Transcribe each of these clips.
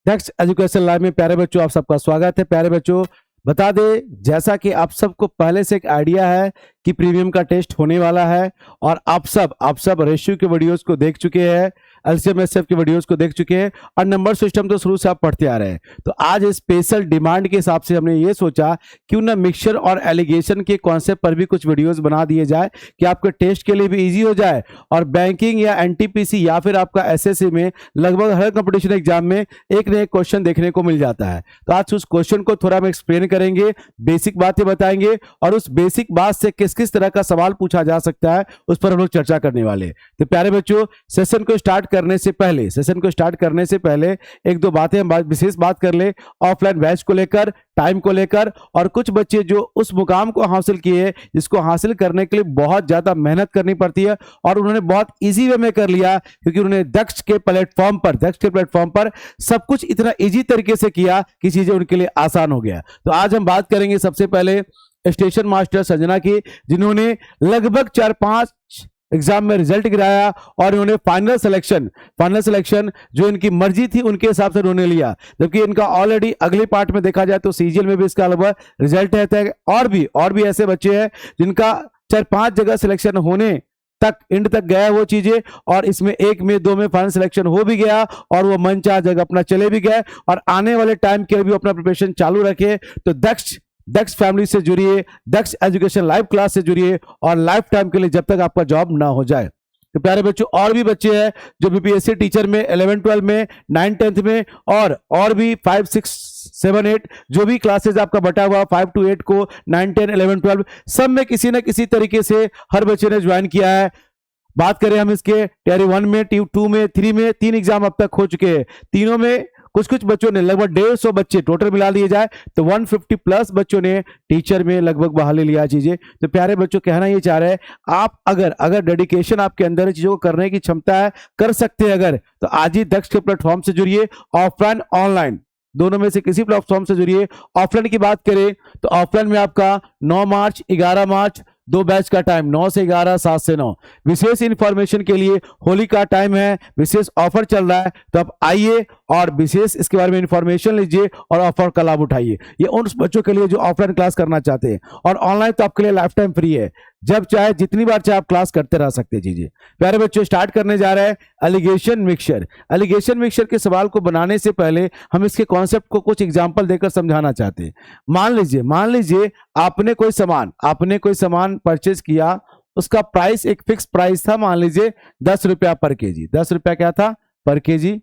Next education live में प्यारे बच्चों आप सबका स्वागत है। प्यारे बच्चों बता दें, जैसा कि आप सबको पहले से एक आइडिया है कि प्रीमियम का टेस्ट होने वाला है और आप सब रेशियो के वीडियोस को देख चुके हैं, एलसीएम एसएफ के वीडियोस को देख चुके हैं और नंबर सिस्टम तो शुरू से आप पढ़ते आ रहे हैं। तो आज स्पेशल डिमांड के हिसाब से हमने ये सोचा क्यों ना मिक्सचर और एलिगेशन के कॉन्सेप्ट पर भी कुछ वीडियोस बना दिए जाए कि आपके टेस्ट के लिए भी इजी हो जाए और बैंकिंग या एनटीपीसी या फिर आपका एसएससी में लगभग हर कंपटीशन एग्जाम में एक न एक क्वेश्चन देखने को मिल जाता है। तो आज उस क्वेश्चन को थोड़ा हम एक्सप्लेन करेंगे, बेसिक बातें बताएंगे और उस बेसिक बात से किस किस तरह का सवाल पूछा जा सकता है उस पर हम लोग चर्चा करने वाले। तो प्यारे बच्चों सेशन को स्टार्ट करने से पहले एक दो बातें हम विशेष बात कर ले ऑफलाइन बैच को लेकर, टाइम को लेकर और कुछ बच्चे जो उस मुकाम को हासिल किए जिसको हासिल करने के लिए बहुत ज्यादा मेहनत करनी पड़ती है और उन्होंने बहुत इजी वे में कर लिया क्योंकि उन्होंने दक्ष के प्लेटफॉर्म पर सब कुछ इतना इजी तरीके से किया कि चीजें उनके लिए आसान हो गया। तो आज हम बात करेंगे सबसे पहले स्टेशन मास्टर संजना की, जिन्होंने लगभग 4-5 एग्जाम में रिजल्ट गिराया और इन्होंने फाइनल सिलेक्शन जो इनकी मर्जी थी उनके हिसाब से उन्होंने लिया, जबकि इनका ऑलरेडी अगले पार्ट में देखा जाए तो सीजीएल में भी इसका लगभग रिजल्ट रहता है। और भी ऐसे बच्चे हैं जिनका 4-5 जगह सिलेक्शन होने तक एंड तक गया वो चीजें और इसमें 1 में 2 में फाइनल सिलेक्शन हो भी गया और वो मन चाह जगह अपना चले भी गए और आने वाले टाइम के लिए भी अपना प्रिपरेशन चालू रखे। तो दक्ष फैमिली से जुड़िए, दक्ष एजुकेशन लाइव क्लास से जुड़िए और लाइफ टाइम के लिए जब तक आपका जॉब ना हो जाए। तो प्यारे बच्चों और भी बच्चे हैं जो बीपीएससी टीचर में 11-12 में 9-10 में और भी 5-6-7-8 जो भी क्लासेस आपका बटा हुआ 5 to 8 को 9-10-11-12 सब में किसी न किसी तरीके से हर बच्चे ने ज्वाइन किया है। बात करें हम इसके टियर 1 में, टियर 2 में, 3 में 3 एग्जाम अब तक हो चुके हैं। तीनों में कुछ बच्चों ने लगभग 150 बच्चे टोटल मिला लिए जाए तो 150 प्लस बच्चों ने टीचर में लगभग बहाली लिया चीजें। तो प्यारे बच्चों कहना ये चाह रहे हैं आप अगर डेडिकेशन आपके अंदर चीजों को करने की क्षमता है, कर सकते हैं अगर, तो आज ही दक्ष के प्लेटफॉर्म से जुड़िए, ऑफलाइन ऑनलाइन दोनों में से किसी प्लेटफॉर्म से जुड़िए। ऑफलाइन की बात करें तो ऑफलाइन में आपका 9 मार्च 11 मार्च 2 बैच का टाइम 9 से 11, 7 से 9। विशेष इंफॉर्मेशन के लिए होली का टाइम है, विशेष ऑफर चल रहा है तो आप आइए और विशेष इसके बारे में इंफॉर्मेशन लीजिए और ऑफर का लाभ उठाइए। ये उन बच्चों के लिए जो ऑफलाइन क्लास करना चाहते हैं और ऑनलाइन तो आपके लिए लाइफ टाइम फ्री है, जब चाहे जितनी बार चाहे आप क्लास करते रह सकते हैं। चीजें प्यारे बच्चों स्टार्ट करने जा रहे हैं एलिगेशन मिक्सचर के सवाल को बनाने से पहले हम इसके कॉन्सेप्ट को कुछ एग्जांपल देकर समझाना चाहते हैं। मान लीजिए आपने कोई सामान परचेज किया, उसका प्राइस एक फिक्स प्राइस था, मान लीजिए 10 रुपया पर केजी। 10 रुपया क्या था पर केजी।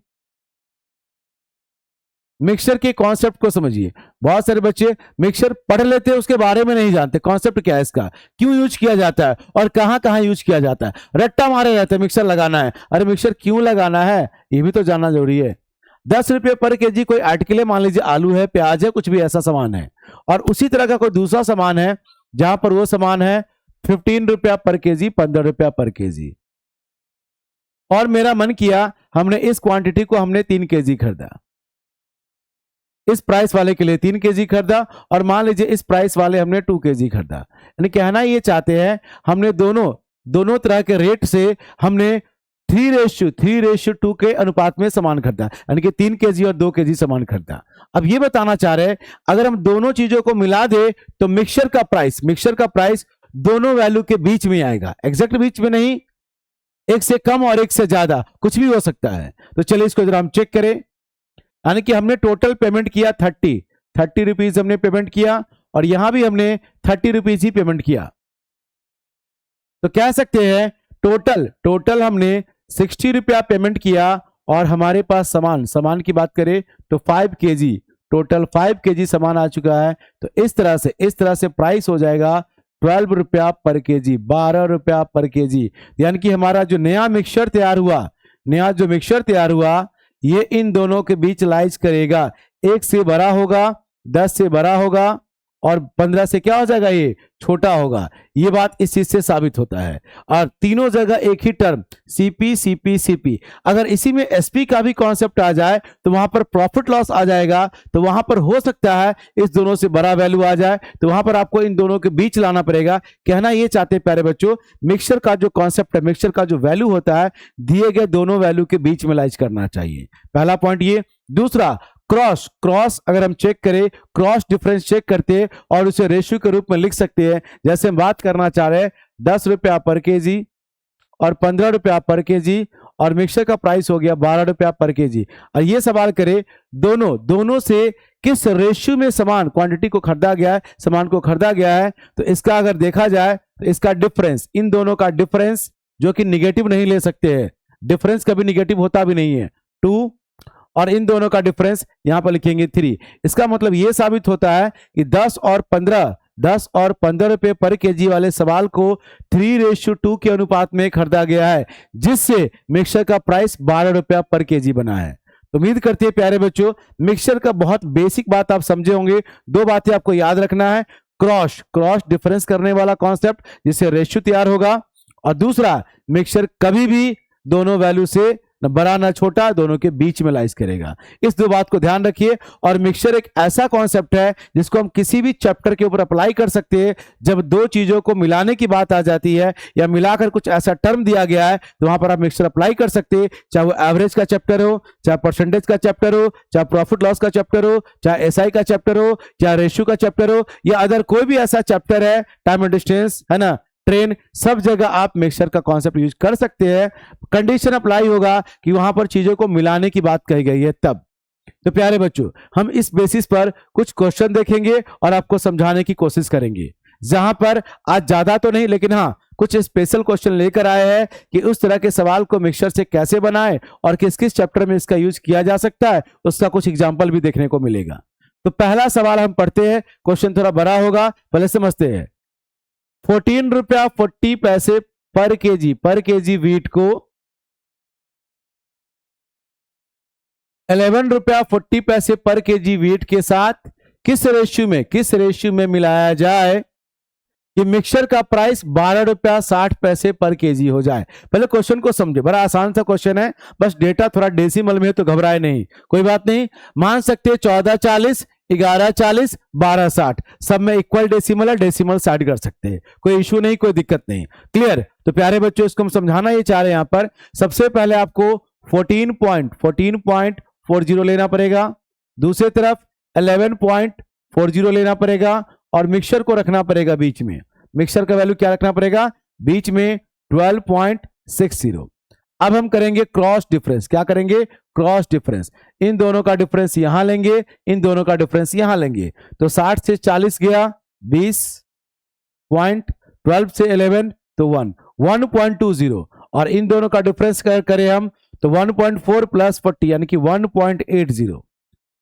मिक्सचर के कॉन्सेप्ट को समझिए। बहुत सारे बच्चे मिक्सचर पढ़ लेते हैं, उसके बारे में नहीं जानते कॉन्सेप्ट क्या है इसका, क्यों यूज किया जाता है और कहां यूज किया जाता है। रट्टा मारे रहते हैं मिक्सचर लगाना है, अरे मिक्सचर क्यों लगाना है ये भी तो जानना जरूरी है। 10 रुपये पर केजी कोई आर्टिकल है, मान लीजिए आलू है, प्याज है, कुछ भी ऐसा सामान है और उसी तरह का कोई दूसरा सामान है जहां पर वो सामान है 15 रुपया पर केजी, 15 रुपया पर केजी और मेरा मन किया हमने इस क्वांटिटी को हमने 3 केजी खरीदा, इस प्राइस वाले के लिए 3 केजी खरीदा और मान लीजिए इस प्राइस वाले हमने 2 केजी खरीदा। यानी कहना ये चाहते हैं हमने दोनों तरह के रेट से हमने 3:2 के अनुपात में सामान खरीदा, यानी कि 3 केजी और 2 केजी सामान खरीदा। अब ये बताना चाह रहे हैं अगर हम दोनों चीजों को मिला दे तो मिक्सचर का प्राइस दोनों वैल्यू के बीच में आएगा, एग्जैक्ट बीच में नहीं, एक से कम और एक से ज्यादा कुछ भी हो सकता है। तो चलिए इसको जरा हम चेक करें। यानी कि हमने टोटल पेमेंट किया 30 रुपीज हमने पेमेंट किया और यहां भी हमने 30 रुपीज ही पेमेंट किया। तो कह सकते हैं टोटल हमने 60 रुपया पेमेंट किया और हमारे पास सामान की बात करें तो 5 केजी, टोटल 5 केजी सामान आ चुका है। तो इस तरह से प्राइस हो जाएगा 12 रुपया पर केजी, 12 रुपया पर केजी। यानी कि हमारा जो नया मिक्सचर तैयार हुआ ये इन दोनों के बीच लाइज करेगा, 1 से बड़ा होगा, 10 से बड़ा होगा और 15 से क्या हो जाएगा, ये छोटा होगा। ये बात इस चीज से साबित होता है और तीनों जगह एक ही टर्म सीपी। अगर इसी में एसपी का भी कॉन्सेप्ट आ जाए तो वहां पर प्रॉफिट लॉस आ जाएगा, तो वहां पर हो सकता है इस दोनों से बड़ा वैल्यू आ जाए, तो वहां पर आपको इन दोनों के बीच लाना पड़ेगा। कहना ये चाहते हैं प्यारे बच्चों मिक्सचर का जो कॉन्सेप्ट है, मिक्सचर का जो वैल्यू होता है दिए गए दोनों वैल्यू के बीच में लाइज करना चाहिए, पहला पॉइंट ये। दूसरा क्रॉस क्रॉस अगर हम चेक करें, क्रॉस डिफरेंस चेक करते हैं और उसे रेशियो के रूप में लिख सकते हैं। जैसे हम बात करना चाह रहे हैं 10 रुपया पर केजी और 15 रुपया पर केजी और मिक्सचर का प्राइस हो गया 12 रुपया पर केजी। और ये सवाल करें दोनों से किस रेशियो में सामान क्वांटिटी को खरीदा गया है, सामान को खरीदा गया है, तो इसका अगर देखा जाए तो इसका डिफरेंस, इन दोनों का डिफरेंस जो कि निगेटिव नहीं ले सकते हैं, डिफरेंस कभी निगेटिव होता भी नहीं है, 2 और इन दोनों का डिफरेंस यहां पर लिखेंगे 3। इसका मतलब यह साबित होता है कि 10 और 15 रुपए पर केजी वाले सवाल को 3:2 के अनुपात में खरीदा गया है, जिससे मिक्सचर का प्राइस 12 रुपया पर केजी बना है। तो उम्मीद करते हैं प्यारे बच्चों मिक्सचर का बहुत बेसिक बात आप समझे होंगे। 2 बातें आपको याद रखना है, क्रॉस डिफरेंस करने वाला कॉन्सेप्ट जिससे रेशियो तैयार होगा, और दूसरा मिक्सचर कभी भी दोनों वैल्यू से न बड़ा न छोटा, दोनों के बीच में लाइज करेगा। इस 2 बात को ध्यान रखिए। और मिक्सचर एक ऐसा कॉन्सेप्ट है जिसको हम किसी भी चैप्टर के ऊपर अप्लाई कर सकते हैं। जब 2 चीजों को मिलाने की बात आ जाती है या मिलाकर कुछ ऐसा टर्म दिया गया है तो वहां पर आप मिक्सचर अप्लाई कर सकते हैं, चाहे वो एवरेज का चैप्टर हो, चाहे परसेंटेज का चैप्टर हो, चाहे प्रॉफिट लॉस का चैप्टर हो, चाहे एसआई का चैप्टर हो, चाहे रेशियो का चैप्टर हो, या अदर कोई भी ऐसा चैप्टर है, टाइम एंड डिस्टेंस है ना, ट्रेन, सब जगह आप मिक्सचर का कॉन्सेप्ट यूज कर सकते हैं। कंडीशन अप्लाई होगा कि वहां पर चीजों को मिलाने की बात कही गई है तब। तो प्यारे बच्चों हम इस बेसिस पर कुछ क्वेश्चन देखेंगे और आपको समझाने की कोशिश करेंगे, जहां पर आज ज्यादा तो नहीं लेकिन हाँ कुछ स्पेशल क्वेश्चन लेकर आए हैं कि उस तरह के सवाल को मिक्सचर से कैसे बनाएं और किस किस चैप्टर में इसका यूज किया जा सकता है, उसका कुछ एग्जाम्पल भी देखने को मिलेगा। तो पहला सवाल हम पढ़ते हैं, क्वेश्चन थोड़ा बड़ा होगा, पहले समझते हैं। 14 रुपया 40 पैसे पर केजी वीट को 11 रुपया 40 पैसे पर केजी वीट के साथ किस रेशियो में मिलाया जाए कि मिक्सचर का प्राइस 12 रुपया 60 पैसे पर केजी हो जाए। पहले क्वेश्चन को समझे, बड़ा आसान सा क्वेश्चन है, बस डेटा थोड़ा डेसिमल में है तो घबराए नहीं, कोई बात नहीं। मान सकते हैं 1440, 1140, 1260 सब में इक्वल डेसिमल है, डेसिमल साइड कर सकते हैं, कोई इशू नहीं, कोई दिक्कत नहीं। क्लियर? तो प्यारे बच्चों इसको हम समझाना ये चाह रहे हैं। यहां पर सबसे पहले आपको 14.40 लेना पड़ेगा, दूसरी तरफ 11.40 लेना पड़ेगा और मिक्सचर को रखना पड़ेगा बीच में। मिक्सचर का वैल्यू क्या रखना पड़ेगा? बीच में 12.60। अब हम करेंगे क्रॉस डिफरेंस। क्या करेंगे? Cross difference. इन दोनों का डिफरेंस यहां लेंगे, इन दोनों का डिफरेंस यहां लेंगे, तो 60 से 40 गया 20 पॉइंट, 12 से 11 तो 1.20 और इन दोनों का डिफरेंस करें हम तो 1.4 प्लस 40 यानी कि 1.80।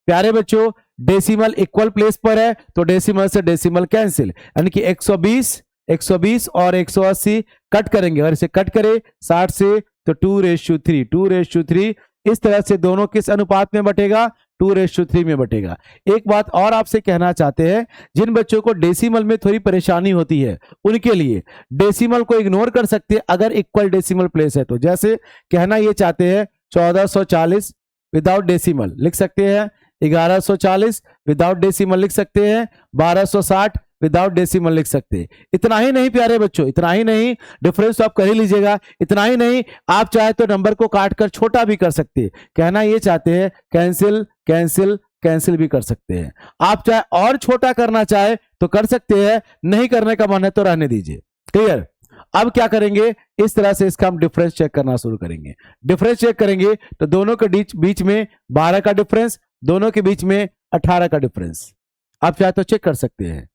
प्यारे बच्चों डेसिमल इक्वल प्लेस पर है तो डेसिमल से डेसिमल कैंसिल, यानी कि 120 और 180 कट करेंगे, अगर इसे कट करें 60 से तो 2:3 इस तरह से दोनों किस अनुपात में बटेगा? 2:3 में बटेगा। एक बात और आपसे कहना चाहते हैं, जिन बच्चों को डेसिमल में थोड़ी परेशानी होती है उनके लिए डेसिमल को इग्नोर कर सकते हैं अगर इक्वल डेसिमल प्लेस है तो। जैसे कहना ये चाहते हैं 1440 विदाउट डेसिमल लिख सकते हैं, 1140 विदाउट डेसिमल लिख सकते हैं, 1260 विदाउट डेसिमल लिख सकते हैं। इतना ही नहीं प्यारे बच्चों, इतना ही नहीं, डिफरेंस तो आप कर ही लीजिएगा। इतना ही नहीं, आप चाहे तो नंबर को काटकर छोटा भी कर सकते हैं। कहना ये चाहते हैं कैंसिल कैंसिल कैंसिल भी कर सकते हैं। आप चाहे और छोटा करना चाहे तो कर सकते हैं, नहीं करने का मन है तो रहने दीजिए। क्लियर? अब क्या करेंगे? इस तरह से इसका हम डिफरेंस चेक करना शुरू करेंगे। डिफरेंस चेक करेंगे तो दोनों के बीच में 12 का डिफरेंस, दोनों के बीच में 18 का डिफरेंस। आप चाहे तो चेक कर सकते हैं।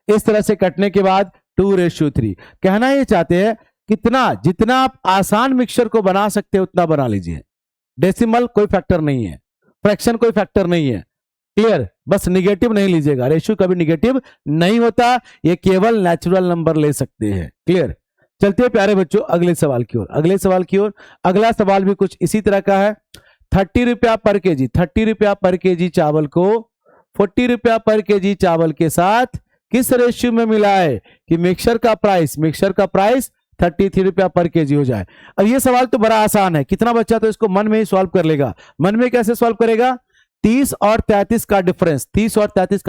इस तरह से कटने के बाद 2:3। कहना ये चाहते हैं जितना आप आसान मिक्सचर को बना सकते हैं उतना बना लीजिए। डेसिमल कोई फैक्टर नहीं है, फ्रैक्शन कोई फैक्टर नहीं है। क्लियर? बस निगेटिव नहीं लीजिएगा, रेशियो कभी निगेटिव नहीं होता, ये केवल नेचुरल नंबर ले सकते हैं। क्लियर? चलते हैं प्यारे बच्चों अगले सवाल की ओर। अगला सवाल भी कुछ इसी तरह का है। 30 रुपया पर केजी चावल को 40 रुपया पर केजी चावल के साथ किस रेशियो में मिला है कि मिक्सचर का प्राइस 33 रुपया पर केजी हो जाए। अब ये सवाल तो बड़ा आसान है, कितना बच्चा तो इसको मन में ही सॉल्व कर लेगा। मन में कैसे सॉल्व करेगा? 30 और 33 का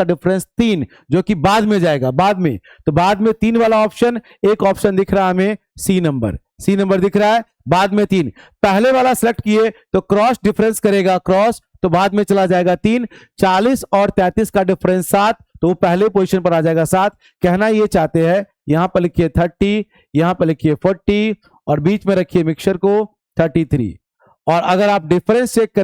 डिफरेंस 3 जो कि बाद में जाएगा, बाद में। तो बाद में 3 वाला ऑप्शन, एक ऑप्शन दिख रहा है हमें सी नंबर, सी नंबर दिख रहा है, बाद में 3। पहले वाला सेलेक्ट किए तो क्रॉस डिफरेंस करेगा, क्रॉस तो बाद में चला जाएगा 3। 40 और 33 का डिफरेंस 7, तो वो पहले पोजीशन पर आ जाएगा 7। कहना ये चाहते हैं, यहां पर लिखिए 30, यहां पर लिखिए 40 और बीच में रखिए मिक्सचर को 33। और अगर आप डिफरेंस चेक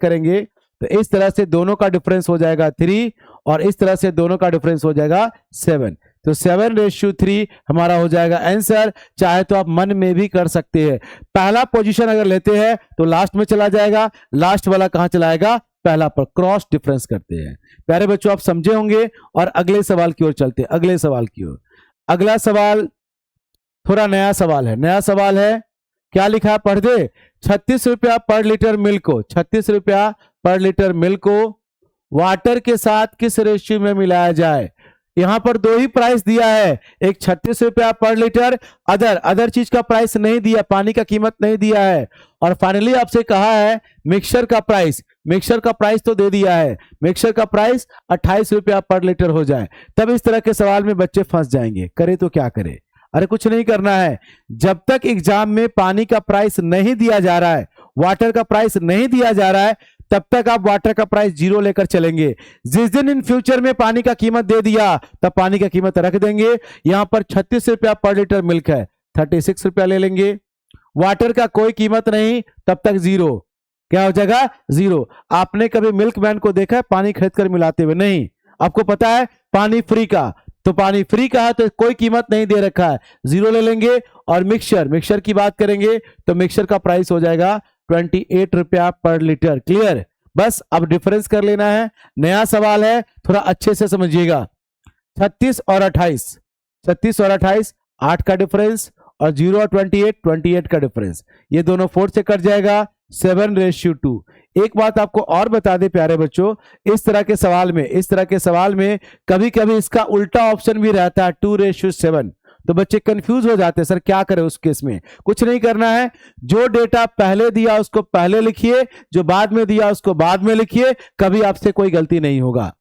करेंगे तो इस तरह से दोनों का डिफरेंस हो जाएगा 3 और इस तरह से दोनों का डिफरेंस हो जाएगा 7। तो 7:3 हमारा हो जाएगा आंसर। चाहे तो आप मन में भी कर सकते हैं। पहला पोजीशन अगर लेते हैं तो लास्ट में चला जाएगा, लास्ट वाला कहां चला जाएगा, पहला पर। क्रॉस डिफरेंस करते हैं। प्यारे बच्चों आप समझे होंगे और अगले सवाल की ओर चलते हैं, अगले सवाल की ओर। अगला सवाल थोड़ा नया सवाल है। क्या लिखा है, पढ़ दे। 36 रुपया पर लीटर मिल्क को, 36 रुपया पर लीटर मिल्क को वाटर के साथ किस रेशियो में मिलाया जाए। यहां पर दो ही प्राइस दिया है, एक 36 रुपया पर लीटर, अदर चीज का प्राइस नहीं दिया, पानी का कीमत नहीं दिया है। और फाइनली आपसे कहा है मिक्सचर का प्राइस तो दे दिया है, मिक्सचर का प्राइस 28 रुपया पर लीटर हो जाए। तब इस तरह के सवाल में बच्चे फंस जाएंगे। करे तो क्या करे, अरे कुछ नहीं करना है। जब तक एग्जाम में पानी का प्राइस नहीं दिया जा रहा है, वाटर का प्राइस नहीं दिया जा रहा है, तब तक आप वाटर का प्राइस 0 लेकर चलेंगे। जिस दिन इन फ्यूचर में पानी का कीमत दे दिया तब पानी का कीमत रख देंगे। यहां पर 36 रुपया पर लीटर मिल्क है, 36 रुपया ले लेंगे। वाटर का कोई कीमत नहीं, तब तक 0। क्या हो जाएगा, 0। आपने कभी मिल्क मैन को देखा है पानी खरीद कर मिलाते हुए? नहीं। आपको पता है पानी फ्री का, तो पानी फ्री का है तो कोई कीमत नहीं दे रखा है, 0 ले लेंगे। और मिक्सचर की बात करेंगे तो मिक्सचर का प्राइस हो जाएगा 28 रुपया पर लीटर। क्लियर। बस अब डिफरेंस कर लेना है। नया सवाल है, थोड़ा अच्छे से समझिएगा। 36 और 28, 8 का डिफरेंस, और 0 और 28 का डिफरेंस। ये दोनों 4 से कट जाएगा, 7:2। एक बात आपको और बता दे प्यारे बच्चों, इस तरह के सवाल में कभी कभी इसका उल्टा ऑप्शन भी रहता है, 2:7। तो बच्चे कंफ्यूज हो जाते हैं, सर क्या करें उस केस में। कुछ नहीं करना है, जो डेटा पहले दिया उसको पहले लिखिए, जो बाद में दिया उसको बाद में लिखिए। कभी आपसे कोई गलती नहीं होगा।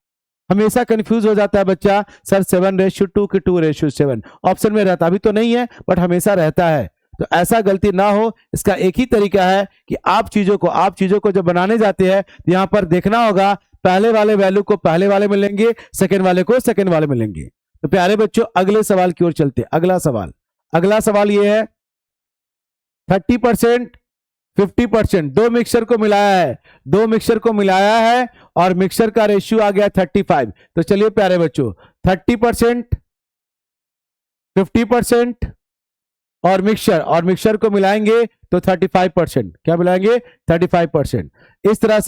हमेशा कंफ्यूज हो जाता है बच्चा, सर 7:2 कि 2:7 ऑप्शन में रहता, अभी तो नहीं है बट हमेशा रहता है। तो ऐसा गलती ना हो, इसका एक ही तरीका है कि आप चीजों को जब बनाने जाते हैं तो यहां पर देखना होगा, पहले वाले वैल्यू को पहले वाले में लेंगे, सेकंड वाले को सेकंड वाले में लेंगे। तो प्यारे बच्चों अगले सवाल की ओर चलते हैं। अगला सवाल ये है, 30%, 50%, दो मिक्सचर को मिलाया है और मिक्सचर का रेशियो आ गया 35। तो चलिए प्यारे बच्चों 30%, 50% और मिक्सचर को मिलाएंगे तो 35%। क्या मिलाएंगे, 35%। इस तरह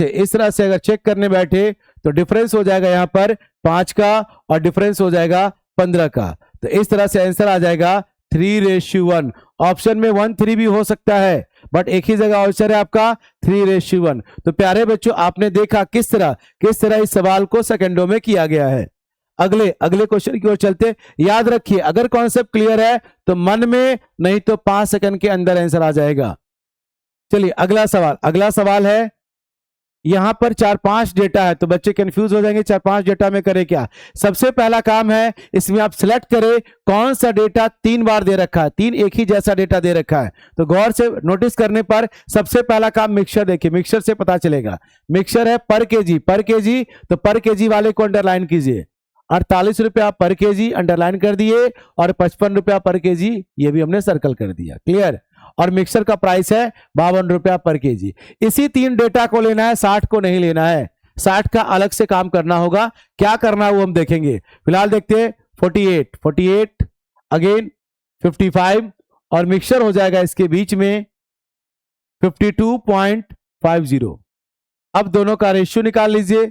से अगर चेक करने बैठे तो डिफरेंस हो जाएगा यहां पर 5 का और डिफरेंस हो जाएगा 15 का। तो इस तरह से आंसर आ जाएगा 3:1। ऑप्शन में 1:3 भी हो सकता है, बट एक ही जगह आंसर है आपका 3:1। तो प्यारे बच्चों आपने देखा किस तरह इस सवाल को सेकंडों में किया गया है। अगले क्वेश्चन की ओर चलते। याद रखिए अगर कॉन्सेप्ट क्लियर है तो मन में, नहीं तो 5 सेकंड के अंदर आंसर आ जाएगा। चलिए अगला सवाल है, यहां पर 4-5 डेटा है तो बच्चे कंफ्यूज हो जाएंगे 4-5 डेटा में करें क्या। सबसे पहला काम है, इसमें आप सिलेक्ट करें कौन सा डेटा 3 बार दे रखा है, 3 एक ही जैसा डेटा दे रखा है। तो गौर से नोटिस करने पर सबसे पहला काम मिक्सचर देखिए, मिक्सचर से पता चलेगा। मिक्सचर है पर केजी, तो पर केजी वाले को अंडरलाइन कीजिए। 48 रुपया पर केजी अंडरलाइन कर दिए और 55 रुपया पर केजी ये भी हमने सर्कल कर दिया। क्लियर। और मिक्सर का प्राइस है 52 रुपया पर केजी। इसी 3 डेटा को लेना है, 60 को नहीं लेना है। 60 का अलग से काम करना होगा। क्या करना है वो हम देखेंगे। फिलहाल देखते हैं 48 अगेन 55 और मिक्सर हो जाएगा इसके बीच में 52.50। अब दोनों का रेशियो निकाल लीजिए।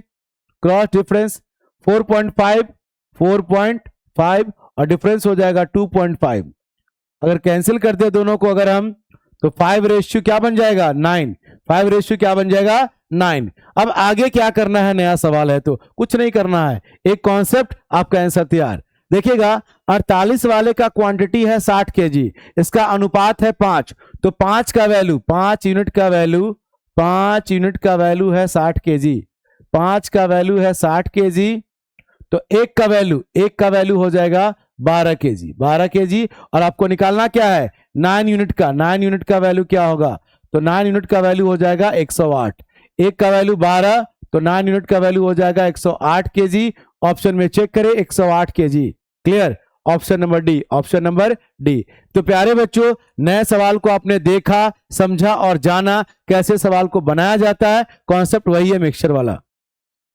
क्रॉस डिफरेंस 4.5 और डिफरेंस हो जाएगा 2.5। अगर कैंसिल कर दे दोनों को अगर हम, तो 5 क्या बन जाएगा 9। 5 क्या बन जाएगा 9। अब आगे क्या करना है, नया सवाल है तो कुछ नहीं करना है, एक कॉन्सेप्ट आपका आंसर तैयार। देखिएगा 48 वाले का क्वांटिटी है 60 केजी, इसका अनुपात है 5। तो 5 का वैल्यू, 5 यूनिट का वैल्यू है 60 केजी। 5 का वैल्यू है 60 केजी। तो एक का वैल्यू हो जाएगा 12 केजी, 12 केजी। और आपको निकालना क्या है 9 यूनिट का, 9 यूनिट का वैल्यू क्या होगा, तो 9 यूनिट का वैल्यू हो जाएगा 108। एक का वैल्यू 12, तो 9 यूनिट का वैल्यू हो जाएगा 108 केजी। ऑप्शन में चेक करें 108 KG. Clear, option number D, option number D. तो प्यारे बच्चों, नए सवाल को आपने देखा, समझा और जाना कैसे सवाल को बनाया जाता है। कॉन्सेप्ट वही है मिक्सचर वाला।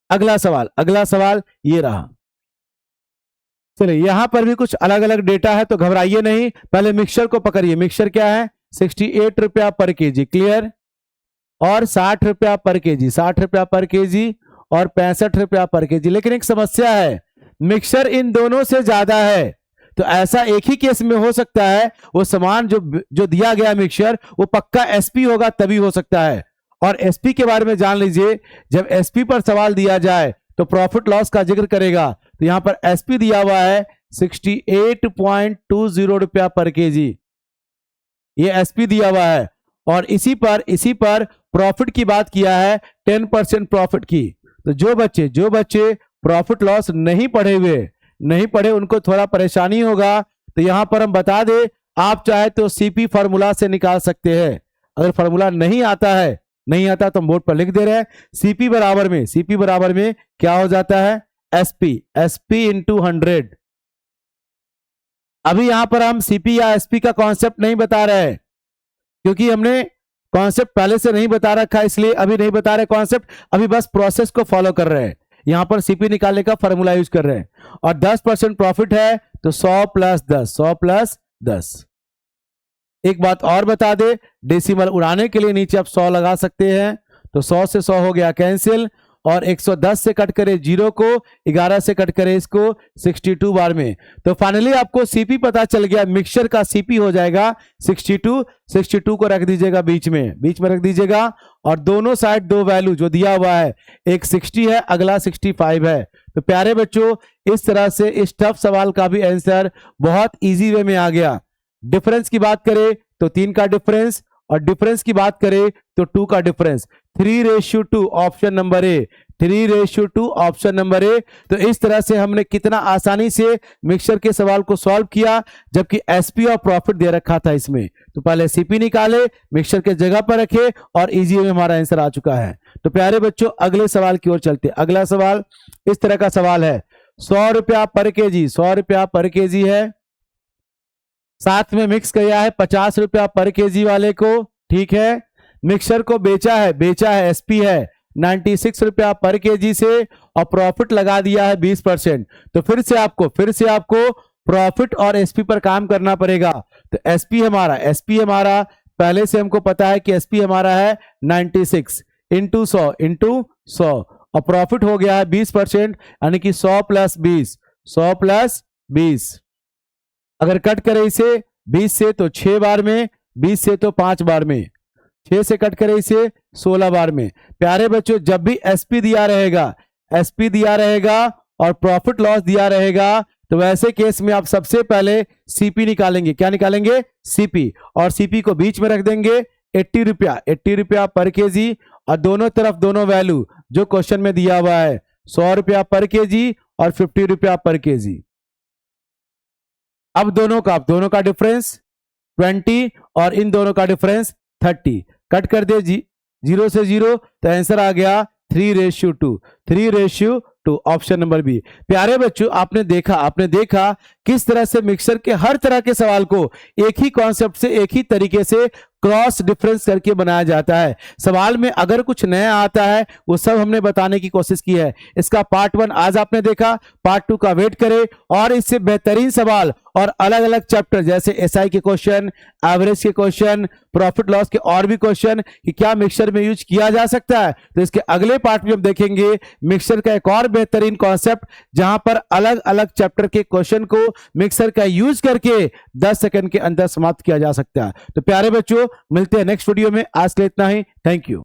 अगला सवाल, अगला सवाल ये रहा। चलिए यहां पर भी कुछ अलग अलग डेटा है, तो घबराइए नहीं, पहले मिक्सचर को पकड़िए। मिक्सचर क्या है 68 रुपया पर केजी। क्लियर, और 60 रुपया पर केजी, 60 रुपया पर केजी और 65 रुपया पर केजी। लेकिन एक समस्या है, मिक्सचर इन दोनों से ज्यादा है। तो ऐसा एक ही केस में हो सकता है, वो सामान जो दिया गया मिक्सचर वो पक्का एसपी होगा, तभी हो सकता है। और एसपी के बारे में जान लीजिए, जब एसपी पर सवाल दिया जाए तो प्रॉफिट लॉस का जिक्र करेगा। तो यहां पर एसपी दिया हुआ है 68.20 रुपया पर केजी, ये एसपी दिया हुआ है। और इसी पर प्रॉफिट की बात किया है 10% प्रॉफिट की। तो जो बच्चे प्रॉफिट लॉस नहीं पढ़े उनको थोड़ा परेशानी होगा। तो यहां पर हम बता दें, आप चाहे तो सीपी फॉर्मूला से निकाल सकते हैं। अगर फॉर्मूला नहीं आता तो हम बोर्ड पर लिख दे रहे हैं। सीपी बराबर में क्या हो जाता है एसपी इंटू 100। अभी यहां पर हम सीपी या एसपी का कॉन्सेप्ट नहीं बता रहे हैं, क्योंकि हमने कॉन्सेप्ट पहले से नहीं बता रखा, इसलिए अभी नहीं बता रहे कॉन्सेप्ट। अभी बस प्रोसेस को फॉलो कर रहे हैं। यहां पर सीपी निकालने का फॉर्मूला यूज कर रहे हैं। और 10% प्रॉफिट है तो 100 प्लस 10। एक बात और बता दे, डेसिमल उड़ाने के लिए नीचे आप 100 लगा सकते हैं। तो 100 से 100 हो गया कैंसिल, और 110 से कट करे 0 को, 11 से कट करे इसको 62 बार में। तो फाइनली आपको सीपी पता चल गया, मिक्सचर का सीपी हो जाएगा 62 को रख दीजिएगा बीच में रख दीजिएगा। और दोनों साइड दो वैल्यू जो दिया हुआ है, एक 60 है, अगला 65 है। तो प्यारे बच्चों, इस तरह से इस टफ सवाल का भी आंसर बहुत इजी वे में आ गया। डिफरेंस की बात करें तो 3 का डिफरेंस, और डिफरेंस की बात करें तो 2 का difference. 3:2 option number A, 3:2 option number A. तो इस तरह से हमने कितना आसानी से मिक्सचर के सवाल को सॉल्व किया, जबकि एसपी और प्रॉफिट दे रखा था इसमें। तो पहले सीपी निकाले, मिक्सचर के जगह पर रखे, और इजी में हमारा आंसर आ चुका है। तो प्यारे बच्चों, अगले सवाल की ओर चलते। अगला सवाल इस तरह का सवाल है, 100 रुपया पर केजी, 100 रुपया पर केजी है, साथ में मिक्स किया है 50 रुपया पर केजी वाले को। ठीक है, मिक्सचर को बेचा है एसपी है 96 रुपया पर केजी से, और प्रॉफिट लगा दिया है 20%। तो फिर से आपको प्रॉफिट और एसपी पर काम करना पड़ेगा। तो एसपी हमारा पहले से हमको पता है कि एसपी हमारा है 96 इंटू 100 और प्रॉफिट हो गया है 20%, यानी कि 100 प्लस 20। अगर कट करें इसे 20 से तो 6 बार में, 20 से तो 5 बार में, 6 से कट करें इसे 16 बार में। प्यारे बच्चों, जब भी एसपी दिया रहेगा और प्रॉफिट लॉस दिया रहेगा, तो वैसे केस में आप सबसे पहले सीपी निकालेंगे। क्या निकालेंगे? सीपी। और सीपी को बीच में रख देंगे 80 रुपया पर केजी, और दोनों तरफ दोनों वैल्यू जो क्वेश्चन में दिया हुआ है 100 रुपया पर केजी और 50 रुपया पर केजी। अब दोनों का डिफरेंस 20 और इन दोनों का डिफरेंस 30। कट कर दे 0 से 0, तो आंसर आ गया 3:2 ऑप्शन नंबर बी। प्यारे बच्चों, आपने देखा किस तरह से मिक्सचर के हर तरह के सवाल को एक ही कॉन्सेप्ट से, एक ही तरीके से क्रॉस डिफरेंस करके बनाया जाता है। सवाल में अगर कुछ नया आता है वो सब हमने बताने की कोशिश की है। इसका पार्ट 1 आज आपने देखा, पार्ट 2 का वेट करें, और इससे बेहतरीन सवाल और अलग अलग चैप्टर जैसे एसआई के क्वेश्चन, एवरेज के क्वेश्चन, प्रॉफिट लॉस के और भी क्वेश्चन कि क्या मिक्सचर में यूज किया जा सकता है, तो इसके अगले पार्ट में हम देखेंगे मिक्सचर का एक और बेहतरीन कॉन्सेप्ट, जहां पर अलग अलग चैप्टर के क्वेश्चन को मिक्सचर का यूज करके 10 सेकंड के अंदर समाप्त किया जा सकता है। तो प्यारे बच्चों, मिलते हैं नेक्स्ट वीडियो में। आज के लिए इतना ही। Thank you.